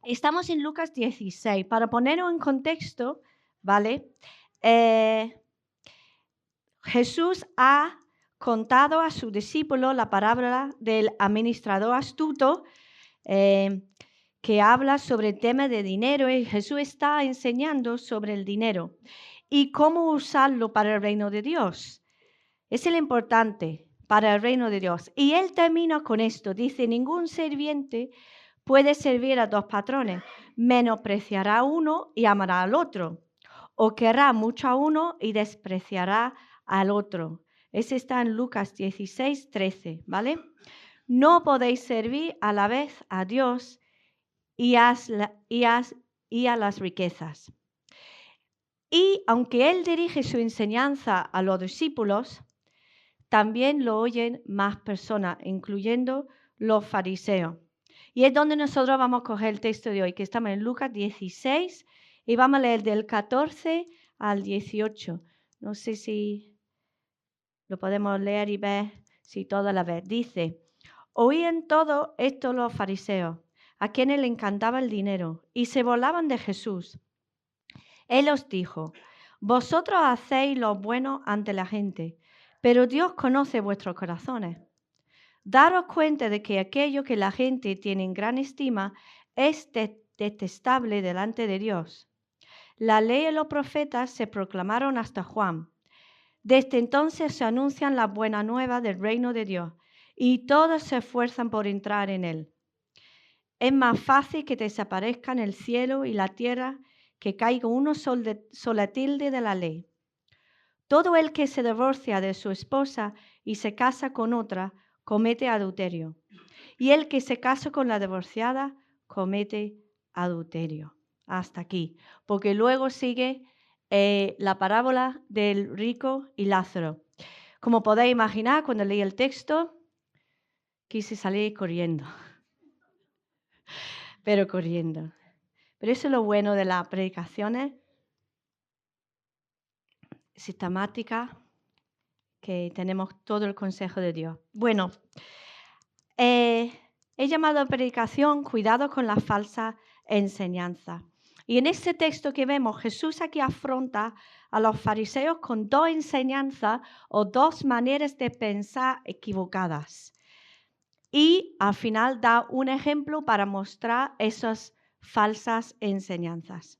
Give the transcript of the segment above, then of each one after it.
Estamos en Lucas 16. Para ponerlo en contexto, ¿vale? Jesús ha contado a su discípulo la parábola del administrador astuto que habla sobre el tema de dinero, y Jesús está enseñando sobre el dinero y cómo usarlo para el reino de Dios. Es lo importante para el reino de Dios. Y él termina con esto. Dice, ningún sirviente puede servir a dos patrones. Menospreciará a uno y amará al otro. O querrá mucho a uno y despreciará al otro. Ese está en Lucas 16, 13, ¿vale? No podéis servir a la vez a Dios y a las riquezas. Y aunque él dirige su enseñanza a los discípulos, también lo oyen más personas, incluyendo los fariseos. Y es donde nosotros vamos a coger el texto de hoy, que estamos en Lucas 16 y vamos a leer del 14 al 18. No sé si lo podemos leer y ver si todo a la vez. Dice, oían todo esto los fariseos, a quienes le encantaba el dinero, y se burlaban de Jesús. Él os dijo, vosotros hacéis lo bueno ante la gente, pero Dios conoce vuestros corazones. Daros cuenta de que aquello que la gente tiene en gran estima es detestable delante de Dios. La ley y los profetas se proclamaron hasta Juan. Desde entonces se anuncian las buenas nuevas del reino de Dios y todos se esfuerzan por entrar en él. Es más fácil que desaparezcan el cielo y la tierra que caiga uno sola tilde de la ley. Todo el que se divorcia de su esposa y se casa con otra, comete adulterio. Y el que se casa con la divorciada, comete adulterio. Hasta aquí. Porque luego sigue la parábola del rico y Lázaro. Como podéis imaginar, cuando leí el texto, quise salir corriendo. Pero corriendo. Pero eso es lo bueno de las predicaciones sistemáticas, que tenemos todo el consejo de Dios. Bueno, he llamado a predicación cuidado con la falsa enseñanza. Y en este texto que vemos, Jesús aquí afronta a los fariseos con dos enseñanzas o dos maneras de pensar equivocadas. Y al final da un ejemplo para mostrar esas falsas enseñanzas.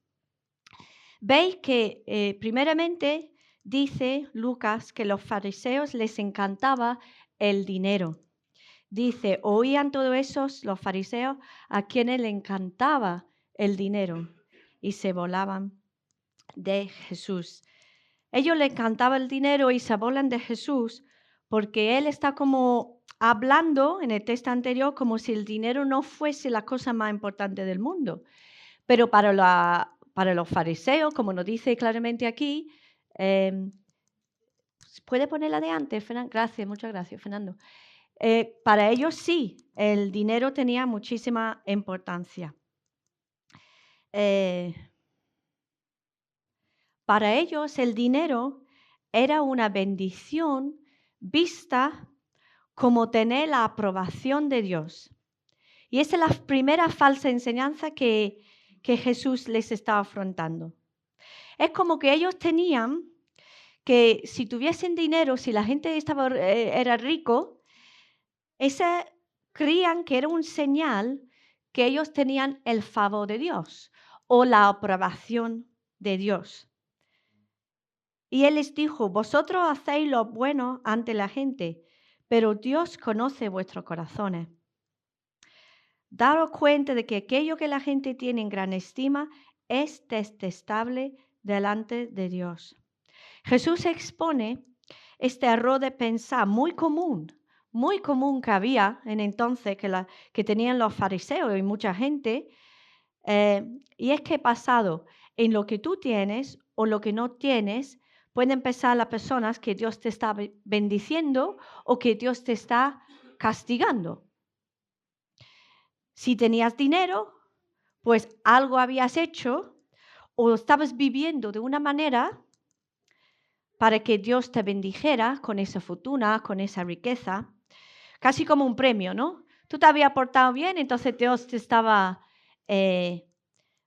Veis que primeramente dice Lucas que los fariseos les encantaba el dinero. Dice, oían todo eso los fariseos a quienes le encantaba el dinero y se burlaban de Jesús. Ellos le encantaba el dinero y se burlan de Jesús porque él está como hablando en el texto anterior como si el dinero no fuese la cosa más importante del mundo. Pero para los fariseos, como nos dice claramente aquí, ¿puede ponerla de antes, Fernando? Gracias, muchas gracias, Fernando. Para ellos sí, el dinero tenía muchísima importancia. Para ellos el dinero era una bendición vista como tener la aprobación de Dios. Y esa es la primera falsa enseñanza que Jesús les estaba afrontando. Es como que ellos tenían que si tuviesen dinero, si la gente era rico, creían que era un señal que ellos tenían el favor de Dios o la aprobación de Dios. Y Él les dijo, vosotros hacéis lo bueno ante la gente, pero Dios conoce vuestros corazones. Daros cuenta de que aquello que la gente tiene en gran estima es detestable delante de Dios. Jesús expone este error de pensar muy común que había en entonces, que tenían los fariseos y mucha gente, y es que basado en lo que tú tienes o lo que no tienes, pueden pensar las personas que Dios te está bendiciendo o que Dios te está castigando. Si tenías dinero, pues algo habías hecho o estabas viviendo de una manera para que Dios te bendijera con esa fortuna, con esa riqueza, casi como un premio, ¿no? Tú te habías portado bien, entonces Dios te estaba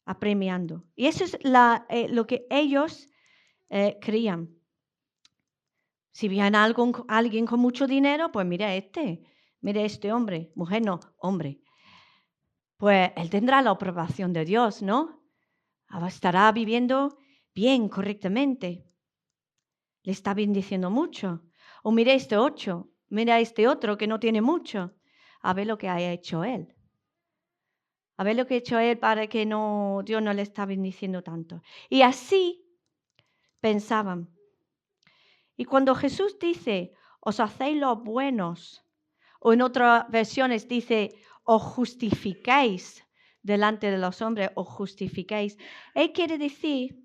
apremiando. Y eso es lo que ellos creían. Si viene alguien con mucho dinero, pues mire este hombre, mujer no, hombre. Pues él tendrá la aprobación de Dios, ¿no? Estará viviendo bien, correctamente. Le está bendiciendo mucho. O mire mira este otro que no tiene mucho. A ver lo que ha hecho él. A ver lo que ha hecho él para que Dios no le está bendiciendo tanto. Y así pensaban. Y cuando Jesús dice, os hacéis los buenos, o en otras versiones dice, os justificáis delante de los hombres, os justificáis, él quiere decir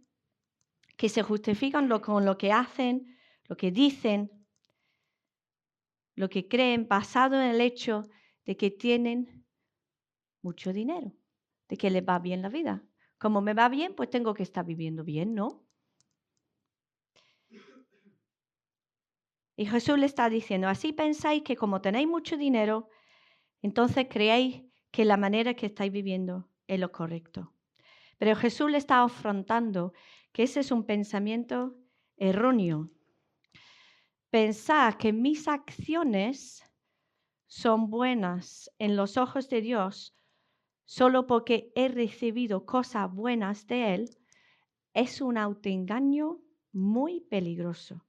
que se justifican con lo que hacen, lo que dicen, lo que creen, basado en el hecho de que tienen mucho dinero, de que les va bien la vida. Como me va bien, pues tengo que estar viviendo bien, ¿no? Y Jesús le está diciendo, así pensáis que como tenéis mucho dinero, entonces creéis que la manera que estáis viviendo es lo correcto. Pero Jesús le está afrontando que ese es un pensamiento erróneo. Pensar que mis acciones son buenas en los ojos de Dios solo porque he recibido cosas buenas de Él es un autoengaño muy peligroso.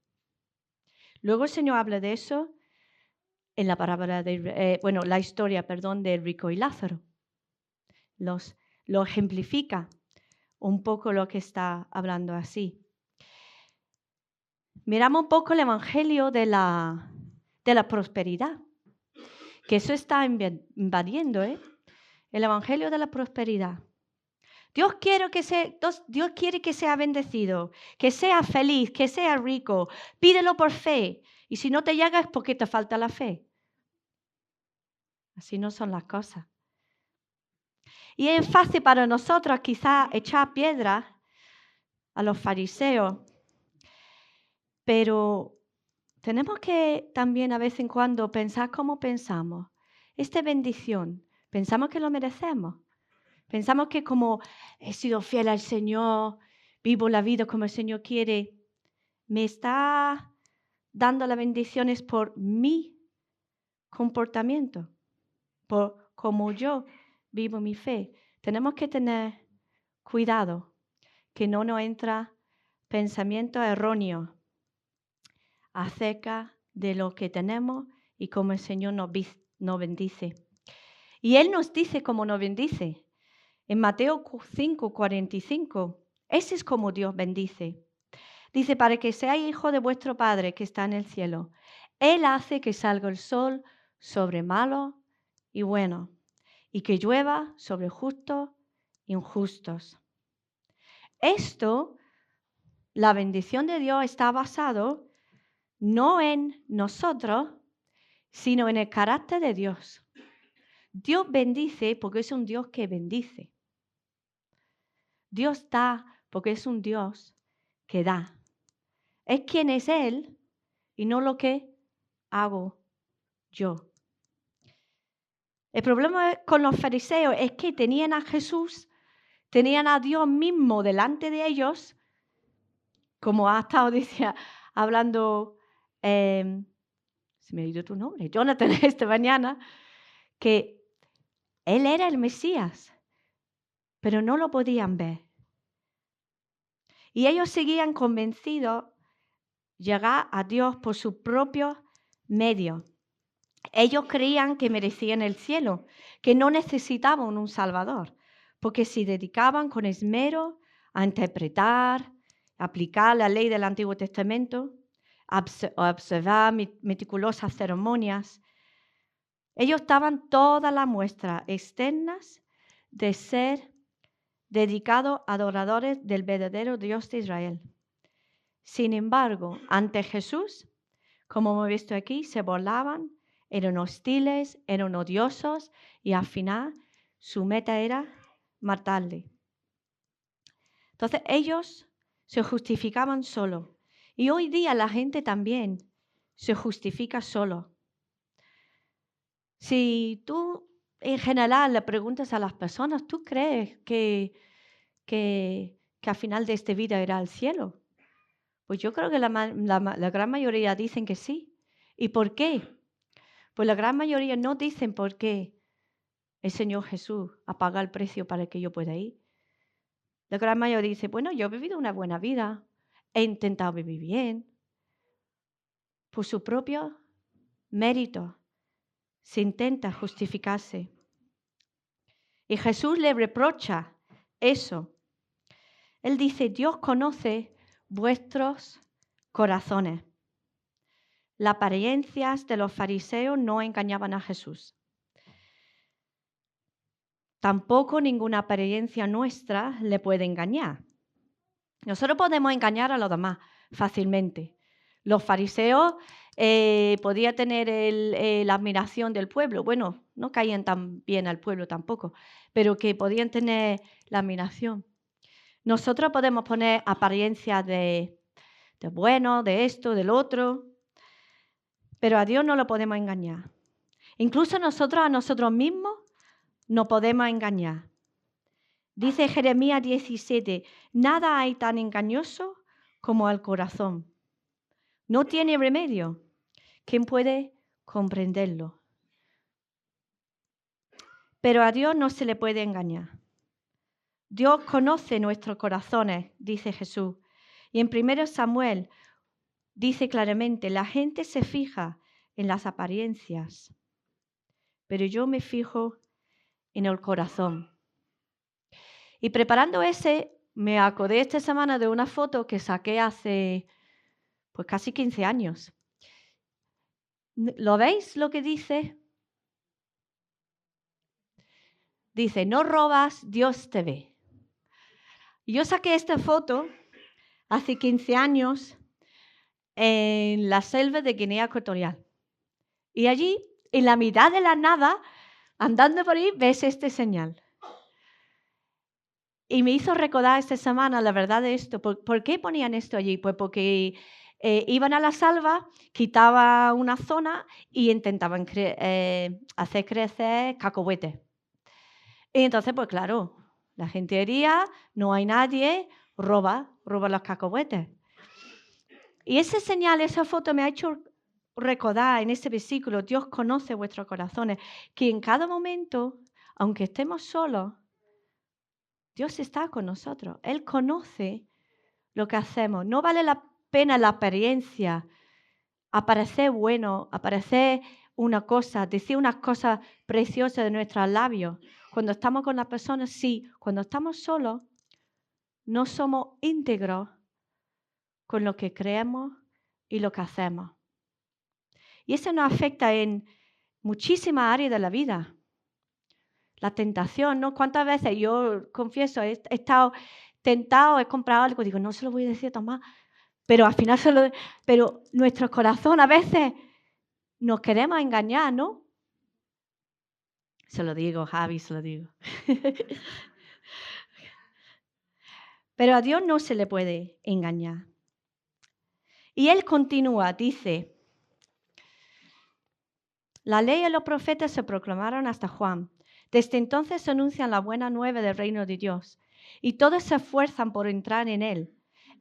Luego el Señor habla de eso en la parábola la historia de Rico y Lázaro. Lo ejemplifica un poco lo que está hablando así. Miramos un poco el evangelio de la prosperidad, que eso está invadiendo, el evangelio de la prosperidad. Dios quiere que sea bendecido, que sea feliz, que sea rico. Pídelo por fe. Y si no te llega es porque te falta la fe. Así no son las cosas. Y es fácil para nosotros quizás echar piedras a los fariseos, pero tenemos que también a vez en cuando pensar cómo pensamos. Esta bendición, pensamos que lo merecemos. Pensamos que como he sido fiel al Señor, vivo la vida como el Señor quiere, me está dando las bendiciones por mi comportamiento, por cómo yo vivo mi fe. Tenemos que tener cuidado que no nos entra pensamiento erróneo acerca de lo que tenemos y cómo el Señor nos bendice. Y Él nos dice cómo nos bendice. En Mateo 5:45, ese es como Dios bendice. Dice, para que seáis hijos de vuestro Padre que está en el cielo. Él hace que salga el sol sobre malos y buenos, y que llueva sobre justos e injustos. La bendición de Dios está basado no en nosotros, sino en el carácter de Dios. Dios bendice porque es un Dios que bendice. Dios da porque es un Dios que da. Es quien es Él y no lo que hago yo. El problema con los fariseos es que tenían a Jesús, tenían a Dios mismo delante de ellos, como ha estado hablando, se me ha ido tu nombre, Jonathan, esta mañana, que Él era el Mesías, pero no lo podían ver. Y ellos seguían convencidos llegar a Dios por sus propios medios. Ellos creían que merecían el cielo, que no necesitaban un Salvador, porque se dedicaban con esmero a interpretar, aplicar la ley del Antiguo Testamento, a observar meticulosas ceremonias. Ellos estaban todas las muestras externas de ser dedicados adoradores del verdadero Dios de Israel. Sin embargo, ante Jesús, como hemos visto aquí, se burlaban, eran hostiles, eran odiosos y al final su meta era matarle. Entonces ellos se justificaban solo. Y hoy día la gente también se justifica solo. Si tú en general le preguntas a las personas, ¿tú crees que al final de esta vida irá al cielo? Pues yo creo que la gran mayoría dicen que sí. ¿Y por qué? Pues la gran mayoría no dicen por qué el Señor Jesús ha pagado el precio para que yo pueda ir. La gran mayoría dice, bueno, yo he vivido una buena vida, he intentado vivir bien, por su propio mérito, se intenta justificarse. Y Jesús le reprocha eso. Él dice, Dios conoce vuestros corazones. Las apariencias de los fariseos no engañaban a Jesús. Tampoco ninguna apariencia nuestra le puede engañar. Nosotros podemos engañar a los demás fácilmente. Los fariseos podían tener la admiración del pueblo. Bueno, no caían tan bien al pueblo tampoco, pero que podían tener la admiración. Nosotros podemos poner apariencias de bueno, de esto, del otro, pero a Dios no lo podemos engañar. Incluso nosotros a nosotros mismos no podemos engañar. Dice Jeremías 17, nada hay tan engañoso como el corazón. No tiene remedio. ¿Quién puede comprenderlo? Pero a Dios no se le puede engañar. Dios conoce nuestros corazones, dice Jesús. Y en 1 Samuel dice claramente, la gente se fija en las apariencias, pero yo me fijo en el corazón. Y preparando me acordé esta semana de una foto que saqué hace pues casi 15 años. ¿Lo veis lo que dice? Dice, no robas, Dios te ve. Y yo saqué esta foto hace 15 años en la selva de Guinea Ecuatorial. Y allí, en la mitad de la nada, andando por ahí, ves este señal. Y me hizo recordar esta semana la verdad de esto. ¿Por qué ponían esto allí? Pues porque iban a la selva, quitaban una zona y intentaban hacer crecer cacahuetes. Y entonces, pues claro, la gente iría, no hay nadie, roba los cacahuetes. Y esa señal, esa foto me ha hecho recordar en ese versículo, Dios conoce vuestros corazones, que en cada momento, aunque estemos solos, Dios está con nosotros. Él conoce lo que hacemos. No vale la pena la apariencia, aparecer bueno, aparecer una cosa, decir unas cosas preciosas de nuestros labios. Cuando estamos con las personas, sí. Cuando estamos solos, no somos íntegros con lo que creemos y lo que hacemos. Y eso nos afecta en muchísimas áreas de la vida. La tentación, ¿no? ¿Cuántas veces yo confieso, he estado tentado, he comprado algo, digo, no se lo voy a decir a Tomás, pero al final pero nuestro corazón a veces nos queremos engañar, ¿no? Se lo digo, Javi, se lo digo. Pero a Dios no se le puede engañar. Y él continúa, dice, la ley y los profetas se proclamaron hasta Juan. Desde entonces se anuncian la buena nueva del reino de Dios y todos se esfuerzan por entrar en él.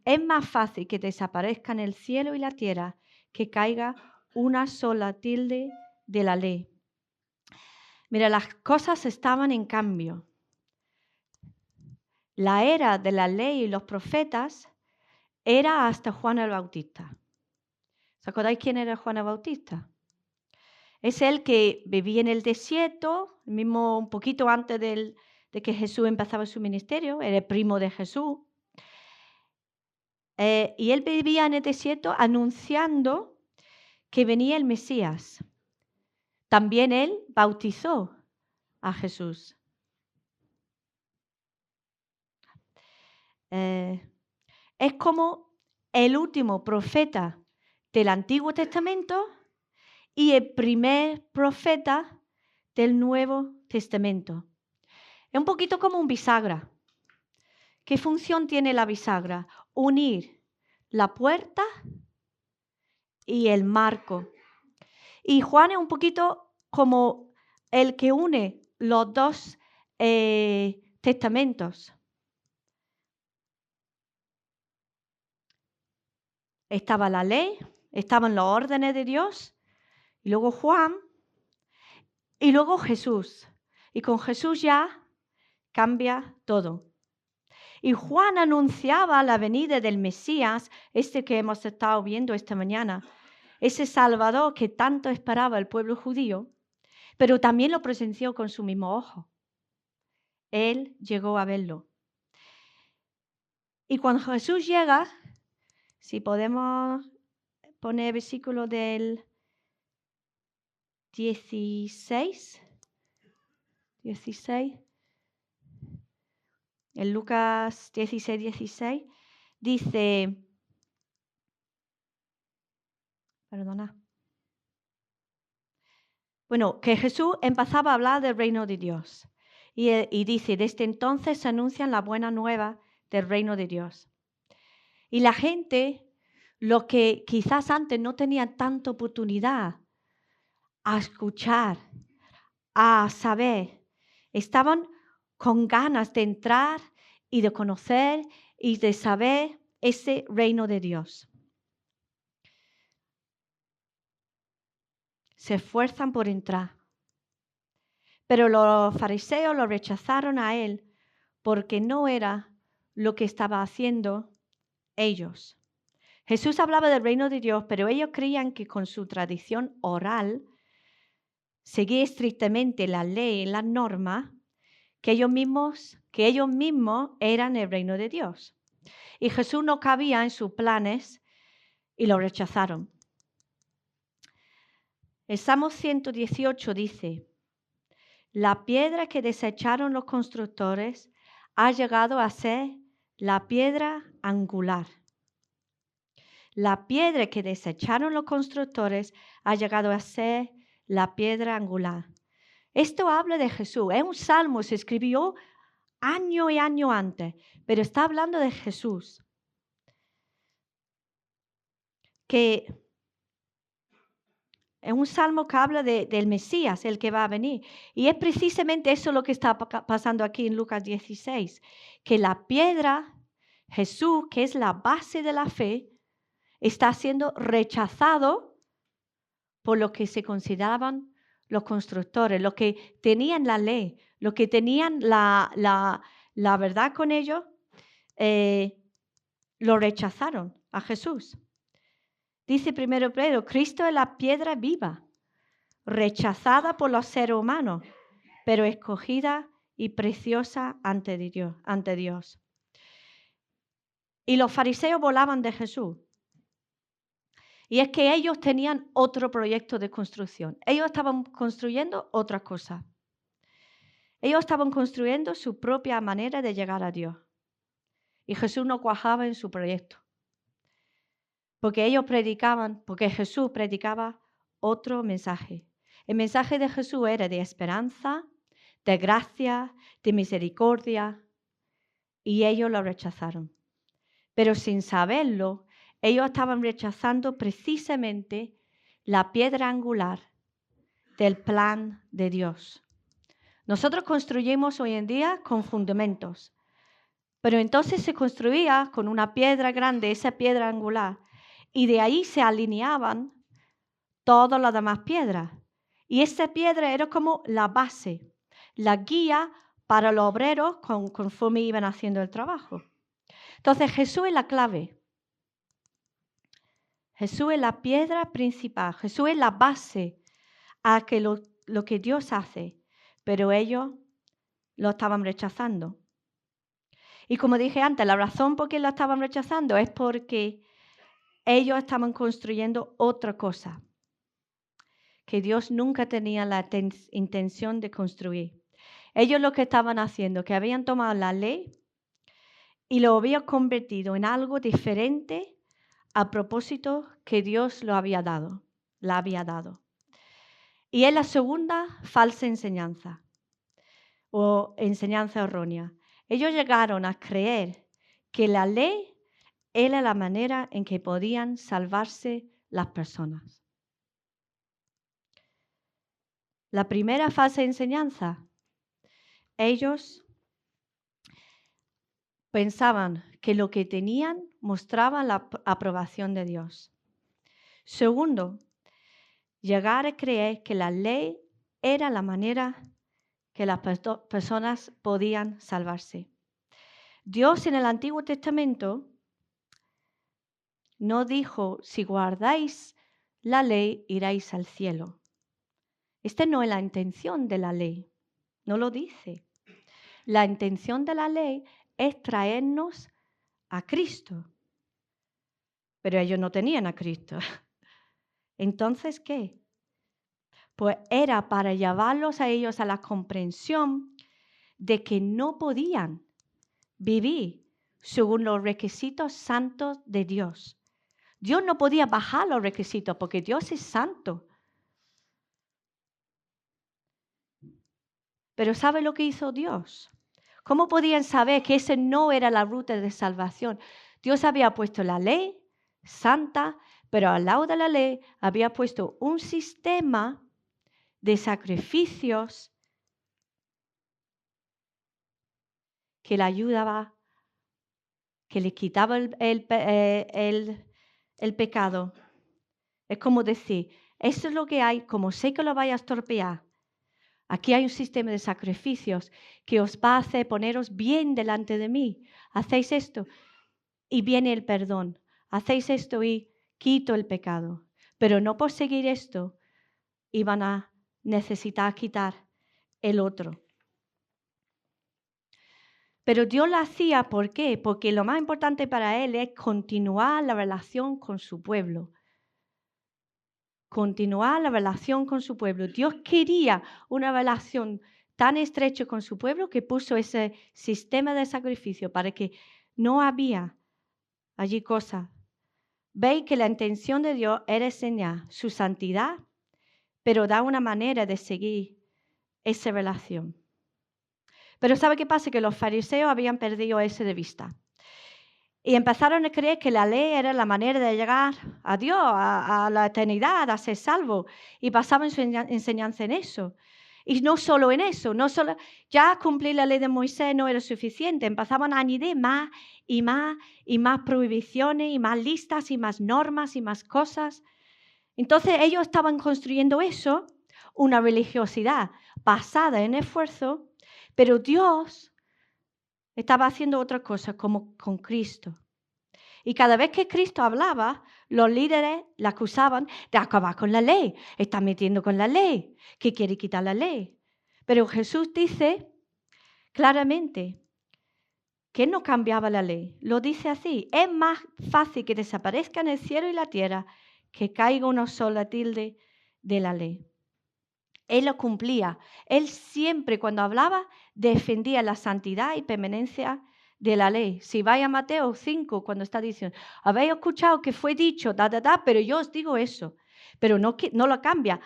Es más fácil que desaparezcan el cielo y la tierra que caiga una sola tilde de la ley. Mira, las cosas estaban en cambio. La era de la ley y los profetas era hasta Juan el Bautista. ¿Os acordáis quién era Juan el Bautista? Es el que vivía en el desierto, mismo un poquito antes de que Jesús empezaba su ministerio, era el primo de Jesús. Y él vivía en el desierto anunciando que venía el Mesías. También él bautizó a Jesús. Es como el último profeta del Antiguo Testamento y el primer profeta del Nuevo Testamento. Es un poquito como un bisagra. ¿Qué función tiene la bisagra? Unir la puerta y el marco. Y Juan es un poquito como el que une los dos testamentos. Estaba la ley, estaban los órdenes de Dios, y luego Juan, y luego Jesús. Y con Jesús ya cambia todo. Y Juan anunciaba la venida del Mesías, que hemos estado viendo esta mañana, ese Salvador que tanto esperaba el pueblo judío, pero también lo presenció con su mismo ojo. Él llegó a verlo. Y cuando Jesús llega, si podemos poner el versículo del 16, en Lucas 16, dice, que Jesús empezaba a hablar del reino de Dios. Y dice, desde entonces se anuncian la buena nueva del reino de Dios. Y la gente, lo que quizás antes no tenían tanta oportunidad a escuchar, a saber, estaban con ganas de entrar y de conocer y de saber ese reino de Dios. Se esfuerzan por entrar. Pero los fariseos lo rechazaron a él porque no era lo que estaba haciendo ellos. Jesús hablaba del reino de Dios, pero ellos creían que con su tradición oral, seguir estrictamente la ley y las normas, que ellos mismos eran el reino de Dios. Y Jesús no cabía en sus planes y lo rechazaron. El Salmo 118 dice, la piedra que desecharon los constructores ha llegado a ser la piedra angular. La piedra que desecharon los constructores ha llegado a ser la piedra angular. Esto habla de Jesús. Es un salmo, se escribió año y año antes, pero está hablando de Jesús. Que es un salmo que habla del Mesías, el que va a venir. Y es precisamente eso lo que está pasando aquí en Lucas 16, que la piedra, Jesús, que es la base de la fe, está siendo rechazado por lo que se consideraban los constructores, los que tenían la ley, los que tenían la verdad con ellos, lo rechazaron a Jesús. Dice 1 Pedro, Cristo es la piedra viva, rechazada por los seres humanos, pero escogida y preciosa ante Dios. Y los fariseos volaban de Jesús. Y es que ellos tenían otro proyecto de construcción. Ellos estaban construyendo otra cosa. Ellos estaban construyendo su propia manera de llegar a Dios. Y Jesús no cuajaba en su proyecto. Porque Jesús predicaba otro mensaje. El mensaje de Jesús era de esperanza, de gracia, de misericordia. Y ellos lo rechazaron. Pero sin saberlo, ellos estaban rechazando precisamente la piedra angular del plan de Dios. Nosotros construimos hoy en día con fundamentos, pero entonces se construía con una piedra grande, esa piedra angular, y de ahí se alineaban todas las demás piedras. Y esa piedra era como la base, la guía para los obreros conforme iban haciendo el trabajo. Entonces Jesús es la clave. Jesús es la piedra principal, Jesús es la base a que lo que Dios hace, pero ellos lo estaban rechazando. Y como dije antes, la razón por qué lo estaban rechazando es porque ellos estaban construyendo otra cosa que Dios nunca tenía la intención de construir. Ellos lo que estaban haciendo, que habían tomado la ley y lo habían convertido en algo diferente a propósito que Dios la había dado. Y es la segunda falsa enseñanza o enseñanza errónea. Ellos llegaron a creer que la ley era la manera en que podían salvarse las personas. La primera falsa enseñanza ellos pensaban que lo que tenían mostraba la aprobación de Dios. Segundo, llegar a creer que la ley era la manera que las personas podían salvarse. Dios en el Antiguo Testamento no dijo, si guardáis la ley, iréis al cielo. Esta no es la intención de la ley, no lo dice. La intención de la ley es traernos a Cristo, pero ellos no tenían a Cristo. Entonces, ¿qué? Pues era para llevarlos a ellos a la comprensión de que no podían vivir según los requisitos santos de Dios. Dios no podía bajar los requisitos porque Dios es santo. Pero ¿sabe lo que hizo Dios? ¿Cómo podían saber que esa no era la ruta de salvación? Dios había puesto la ley santa, pero al lado de la ley había puesto un sistema de sacrificios que le ayudaba, que le quitaba el pecado. Es como decir, eso es lo que hay, como sé que lo vaya a estropear. Aquí hay un sistema de sacrificios que os va a hacer poneros bien delante de mí. Hacéis esto y viene el perdón. Hacéis esto y quito el pecado. Pero no por seguir esto iban a necesitar quitar el otro. Pero Dios lo hacía, ¿por qué? Porque lo más importante para Él es continuar la relación con su pueblo. Continuar la relación con su pueblo. Dios quería una relación tan estrecha con su pueblo que puso ese sistema de sacrificio para que no había allí cosas. Veis que la intención de Dios era enseñar su santidad, pero da una manera de seguir esa relación. Pero ¿sabe qué pasa? Que los fariseos habían perdido ese de vista. Y empezaron a creer que la ley era la manera de llegar a Dios, a la eternidad, a ser salvo. Y basaban su enseñanza en eso. Y no solo en eso, no solo ya cumplir la ley de Moisés no era suficiente. Empezaban a añadir más y más y más prohibiciones y más listas y más normas y más cosas. Entonces ellos estaban construyendo eso, una religiosidad basada en esfuerzo, pero Dios estaba haciendo otra cosa como con Cristo. Y cada vez que Cristo hablaba, los líderes le acusaban de acabar con la ley. Está metiendo con la ley, que quiere quitar la ley. Pero Jesús dice claramente que no cambiaba la ley. Lo dice así, es más fácil que desaparezcan el cielo y la tierra que caiga una sola tilde de la ley. Él lo cumplía. Él siempre cuando hablaba defendía la santidad y permanencia de la ley. Si vaya a Mateo 5, cuando está diciendo, habéis escuchado que fue dicho, pero yo os digo eso. Pero no lo cambia.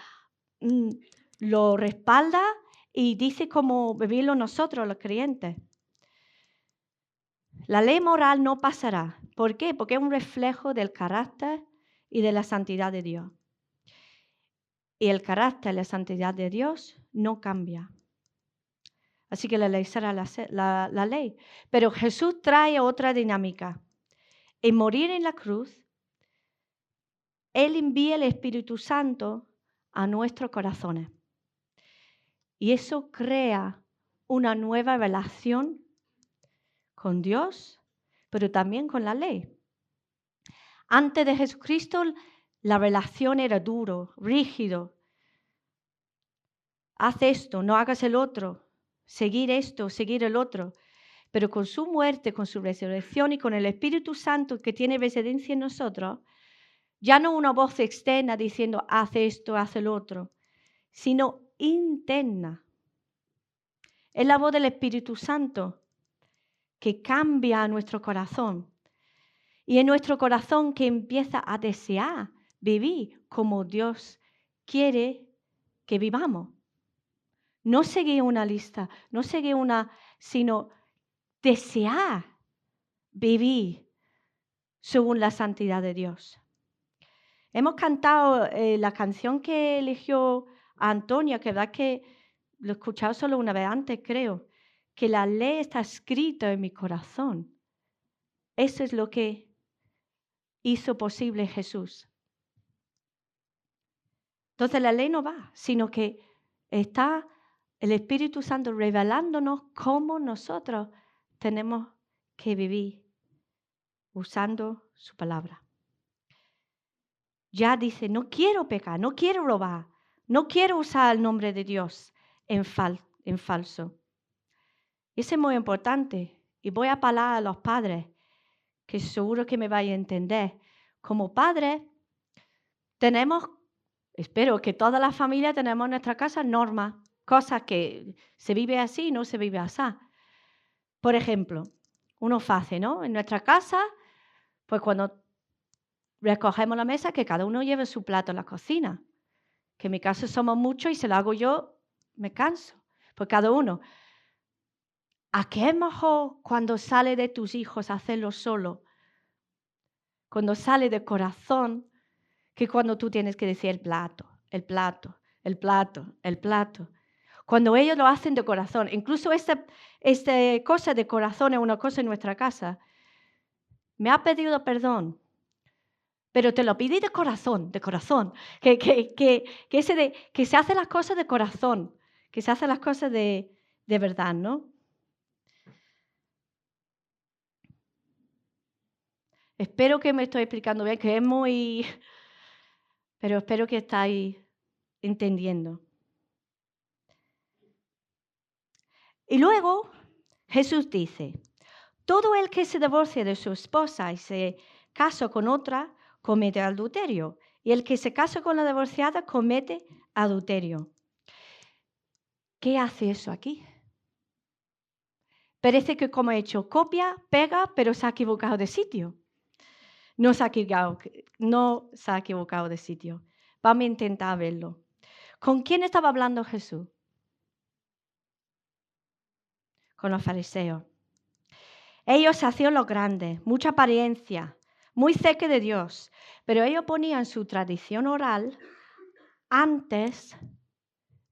Lo respalda y dice cómo vivirlo nosotros, los creyentes. La ley moral no pasará. ¿Por qué? Porque es un reflejo del carácter y de la santidad de Dios. Y el carácter y la santidad de Dios no cambia. Así que la ley será la ley. Pero Jesús trae otra dinámica. En morir en la cruz, Él envía el Espíritu Santo a nuestros corazones. Y eso crea una nueva relación con Dios, pero también con la ley. Antes de Jesucristo, la relación era duro, rígido. Haz esto, no hagas el otro. Seguir esto, seguir el otro. Pero con su muerte, con su resurrección y con el Espíritu Santo que tiene residencia en nosotros, ya no una voz externa diciendo, haz esto, haz el otro, sino interna. Es la voz del Espíritu Santo que cambia a nuestro corazón. Y en nuestro corazón que empieza a desear vivir como Dios quiere que vivamos. No seguir una lista, no seguir sino desear vivir según la santidad de Dios. Hemos cantado la canción que eligió Antonia, que verdad que lo he escuchado solo una vez antes, creo. que la ley está escrita en mi corazón. Eso es lo que hizo posible Jesús. Entonces la ley no va, sino que está el Espíritu Santo revelándonos cómo nosotros tenemos que vivir usando su palabra. Ya dice, no quiero pecar, no quiero robar, no quiero usar el nombre de Dios en falso. Y eso es muy importante. Y voy a hablar a los padres, que seguro que me vayan a entender. Como padres, tenemos, espero que todas las familias tenemos en nuestra casa normas, cosas que se vive así y no se vive así. Por ejemplo, uno fácil, ¿no? En nuestra casa, pues cuando recogemos la mesa, que cada uno lleve su plato a la cocina. Que en mi caso somos muchos y se lo hago yo, me canso. Pues cada uno. ¿A qué es mejor cuando sale de tus hijos hacerlo solo? Cuando sale de corazón, que cuando tú tienes que decir el plato, el plato, el plato, el plato. Cuando ellos lo hacen de corazón, incluso esta cosa de corazón es una cosa en nuestra casa. Me ha pedido perdón, pero te lo pedí de corazón, que se hacen las cosas de corazón, que se hacen las cosas de verdad, ¿no? Espero que me estoy explicando bien, que es muy... Pero espero que estáis entendiendo. Y luego Jesús dice, todo el que se divorcia de su esposa y se casa con otra, comete adulterio. Y el que se casa con la divorciada, comete adulterio. ¿Qué hace eso aquí? Parece que como ha hecho copia, pega, pero se ha equivocado de sitio. No se ha equivocado de sitio. Vamos a intentar verlo. ¿Con quién estaba hablando Jesús? Con los fariseos. Ellos se hacían los grandes, mucha apariencia, muy cerca de Dios, pero ellos ponían su tradición oral antes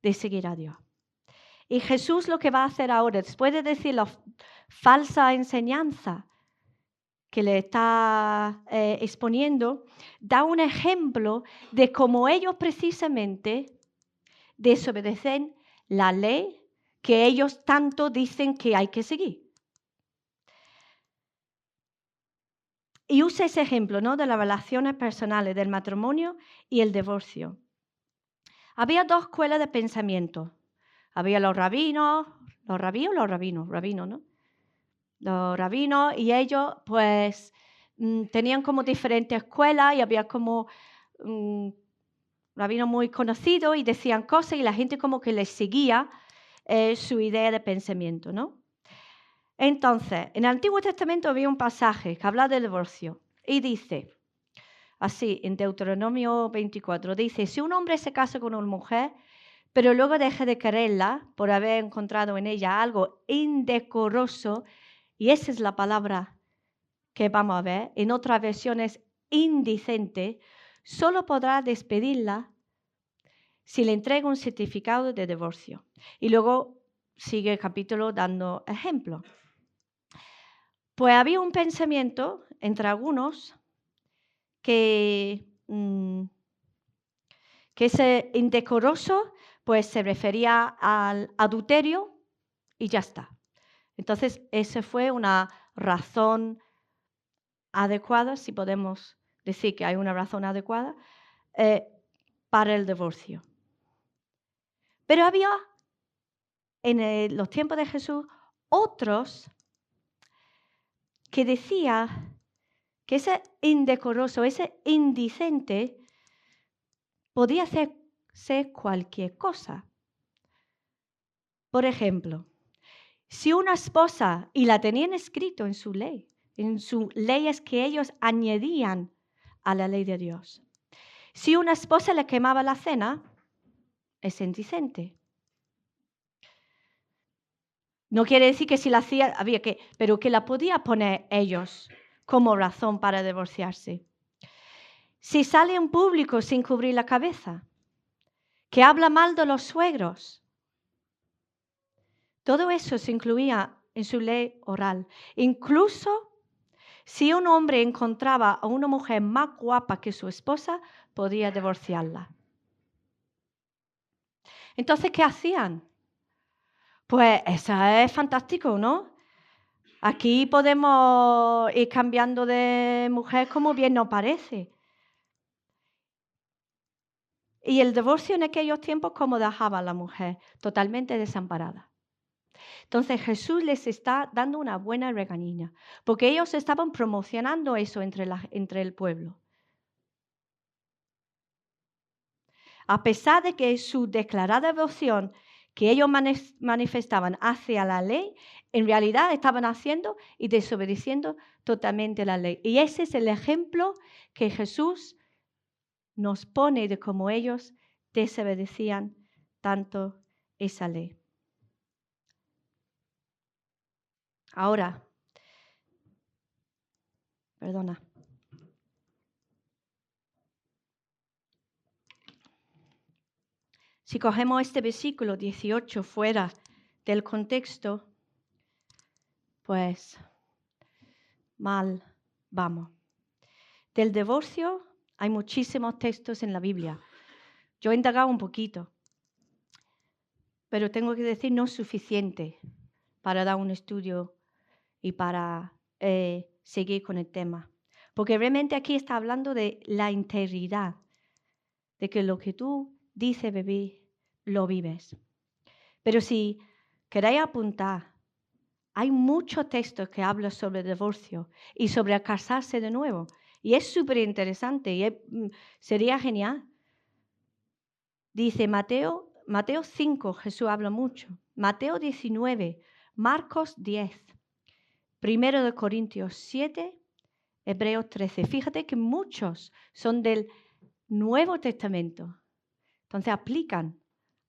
de seguir a Dios. Y Jesús lo que va a hacer ahora, después de decir la falsa enseñanza que le está exponiendo, da un ejemplo de cómo ellos precisamente desobedecen la ley que ellos tanto dicen que hay que seguir. Y usa ese ejemplo, ¿no?, de las relaciones personales, del matrimonio y el divorcio. Había dos escuelas de pensamiento. Había los rabinos, ¿no? Los rabinos, y ellos pues tenían como diferentes escuelas y había como rabinos muy conocidos y decían cosas y la gente como que les seguía su idea de pensamiento, ¿no? Entonces, en el Antiguo Testamento había un pasaje que habla del divorcio y dice, así, en Deuteronomio 24, dice, si un hombre se casa con una mujer, pero luego deja de quererla por haber encontrado en ella algo indecoroso, y esa es la palabra que vamos a ver, en otras versiones indecente, solo podrá despedirla si le entrega un certificado de divorcio. Y luego sigue el capítulo dando ejemplos. Pues había un pensamiento entre algunos que ese indecoroso pues se refería al adulterio y ya está. Entonces, esa fue una razón adecuada, si podemos decir que hay una razón adecuada, para el divorcio. Pero había en los tiempos de Jesús otros que decía que ese indecoroso, ese indecente, podía ser cualquier cosa. Por ejemplo, si una esposa, y la tenían escrito en sus leyes que ellos añadían a la ley de Dios. Si una esposa le quemaba la cena, es indecente. No quiere decir que si la hacía, pero que la podía poner ellos como razón para divorciarse. Si sale en público sin cubrir la cabeza, que habla mal de los suegros, Todo eso se incluía en su ley oral. Incluso si un hombre encontraba a una mujer más guapa que su esposa, podía divorciarla. Entonces, ¿qué hacían? Pues eso es fantástico, ¿no? Aquí podemos ir cambiando de mujer como bien nos parece. Y el divorcio en aquellos tiempos, ¿cómo dejaba a la mujer? Totalmente desamparada. Entonces Jesús les está dando una buena regañina, porque ellos estaban promocionando eso entre el pueblo. A pesar de que su declarada devoción que ellos manifestaban hacia la ley, en realidad estaban haciendo y desobedeciendo totalmente la ley. Y ese es el ejemplo que Jesús nos pone de cómo ellos desobedecían tanto esa ley. Ahora, perdona. Si cogemos este versículo 18 fuera del contexto, pues mal vamos. Del divorcio hay muchísimos textos en la Biblia. Yo he indagado un poquito, pero tengo que decir no es suficiente para dar un estudio y para seguir con el tema. Porque realmente aquí está hablando de la integridad, de que lo que tú dices, bebé, lo vives. Pero si queréis apuntar, hay muchos textos que hablan sobre el divorcio y sobre casarse de nuevo. Y es súper interesante y sería genial. Dice Mateo 5, Jesús habla mucho. Mateo 19, Marcos 10, 1 Corintios 7, Hebreos 13. Fíjate que muchos son del Nuevo Testamento. Entonces aplican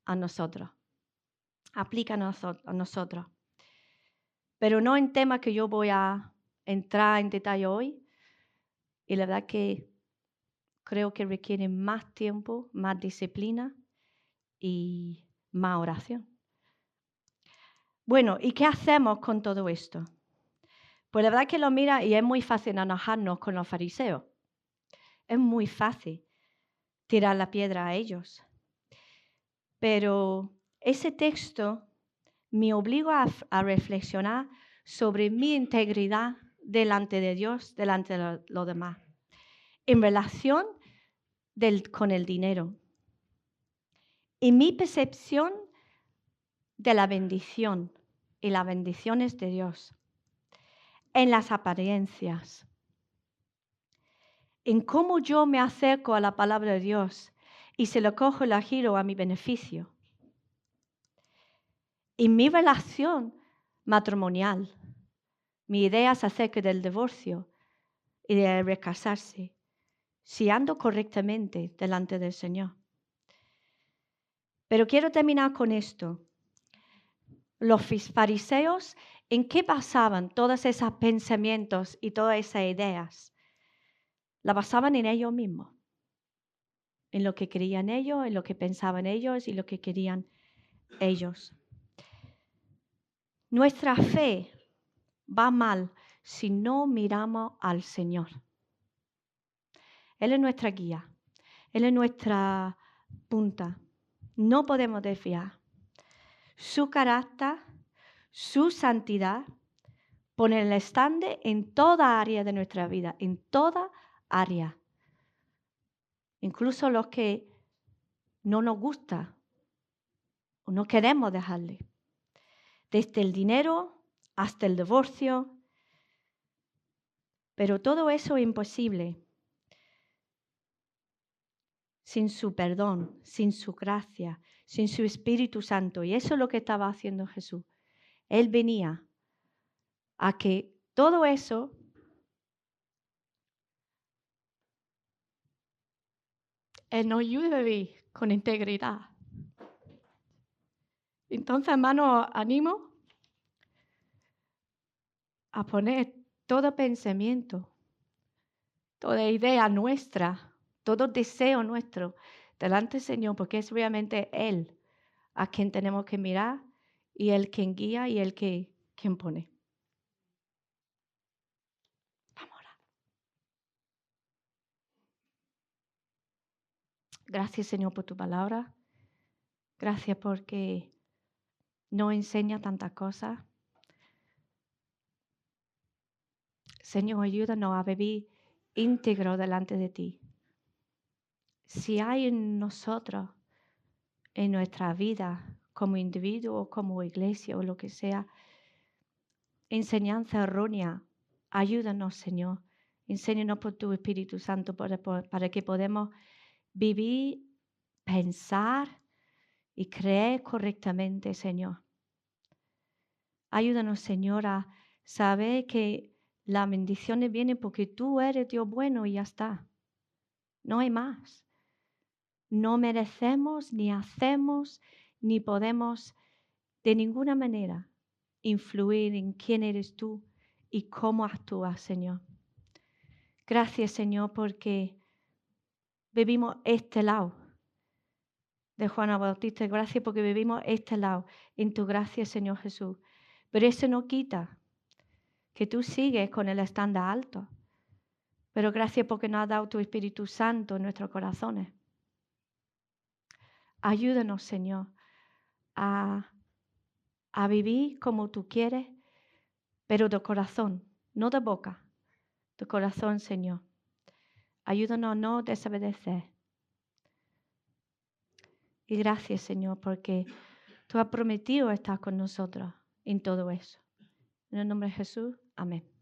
a nosotros. Aplican a nosotros. Pero no en temas que yo voy a entrar en detalle hoy. Y la verdad que creo que requiere más tiempo, más disciplina y más oración. Bueno, ¿y qué hacemos con todo esto? Pues la verdad que lo mira y es muy fácil enojarnos con los fariseos. Es muy fácil tirar la piedra a ellos. Pero ese texto me obliga a reflexionar sobre mi integridad delante de Dios, delante de los demás, en relación con el dinero. Y mi percepción de la bendición y las bendiciones de Dios, en las apariencias, en cómo yo me acerco a la palabra de Dios y se lo cojo y la giro a mi beneficio. En mi relación matrimonial, mis ideas acerca del divorcio y de recasarse, si ando correctamente delante del Señor. Pero quiero terminar con esto. Los fariseos, ¿en qué basaban todos esos pensamientos y todas esas ideas? La basaban en ellos mismos, en lo que creían ellos, en lo que pensaban ellos y lo que querían ellos. Nuestra fe va mal si no miramos al Señor. Él es nuestra guía, Él es nuestra punta. No podemos desviar. Su carácter, su santidad, pone el estande en toda área de nuestra vida, en toda área. Incluso los que no nos gusta o no queremos dejarle. Desde el dinero hasta el divorcio. Pero todo eso es imposible sin su perdón, sin su gracia, sin su Espíritu Santo. Y eso es lo que estaba haciendo Jesús. Él venía a que todo eso Él nos ayude a vivir con integridad. Entonces, hermanos, animo a poner todo pensamiento, toda idea nuestra, todo deseo nuestro delante del Señor, porque es realmente Él a quien tenemos que mirar y el quien guía y el que quien pone. Vamos a orar. Gracias, Señor, por tu palabra. Gracias porque nos enseña tantas cosas. Señor, ayúdanos a vivir íntegro delante de ti. Si hay en nosotros, en nuestra vida, como individuo, como iglesia o lo que sea, enseñanza errónea, ayúdanos, Señor. Enséñanos por tu Espíritu Santo para que podamos vivir, pensar y creer correctamente, Señor. Ayúdanos, Señor, a saber que las bendiciones vienen porque tú eres Dios bueno y ya está. No hay más. No merecemos, ni hacemos, ni podemos de ninguna manera influir en quién eres tú y cómo actúas, Señor. Gracias, Señor, porque vivimos este lado de Juana Bautista. Gracias porque vivimos este lado en tu gracia, Señor Jesús. Pero eso no quita que tú sigues con el estándar alto. Pero gracias porque nos has dado tu Espíritu Santo en nuestros corazones. Ayúdanos, Señor, a vivir como tú quieres, pero de corazón, no de boca, de corazón, Señor. Ayúdanos a no desobedecer. Y gracias, Señor, porque tú has prometido estar con nosotros en todo eso. En el nombre de Jesús, amén.